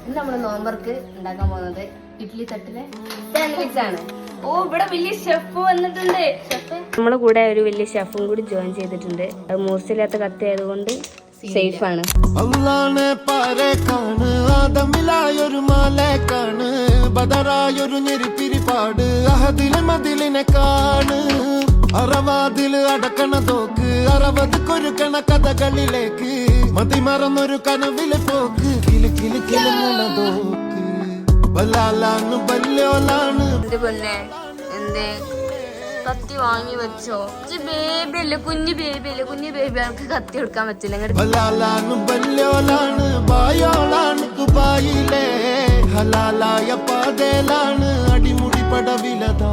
ഇന്ന് നമ്മള് നോമ്പർക്ക് ഉണ്ടാക്കാൻ പോകുന്നത് ഇഡ്ഡലി തട്ടിലെ സാൻഡ്വിച്ച് ആണ്. ഓ, ഇവിടെ വലിയ ഷെഫ് വന്നിട്ടുണ്ട്. നമ്മളെ കൂടെ ഒരു വലിയ ഷെഫും കൂടി ജോയിൻ ചെയ്തിട്ടുണ്ട്. അത് മൂർച്ചയില്ലാത്ത കത്തി ആയതുകൊണ്ട് സേഫ് ആണ്. അള്ളാനെ പാരക്കാണ് ആദമിലായൊരു മാലേക്കാണ് ബദറായൊരു ഞെരിപ്പിരിപ്പാട് അഹദിലെ മതിലിനെ കാണ് അറവാതിൽ അടക്കണ തോക്ക് അറവത് കൊരുക്കണ കഥകളിലേക്ക് മതിമറന്നൊരു കനവിലെ പോക്ക് കിലു കിലു കിലുങ്ങണ തോക്ക് ബലാലാണ് ബല്യോലാണ്. പിന്നെ എന്തേ കത്തി വാങ്ങി വെച്ചോ? ബേബി അല്ലേ, കുഞ്ഞു ബേബി അല്ലേ, കുഞ്ഞു ബേബി ആൾക്ക് കത്തി കൊടുക്കാൻ പറ്റില്ല. ബലാലാണ് ബല്യോലാണ് ബായോളാണ് ദുബായിലെ ഹലാലായ പാതയിലാണ് അടിമുടി പടവിലതാ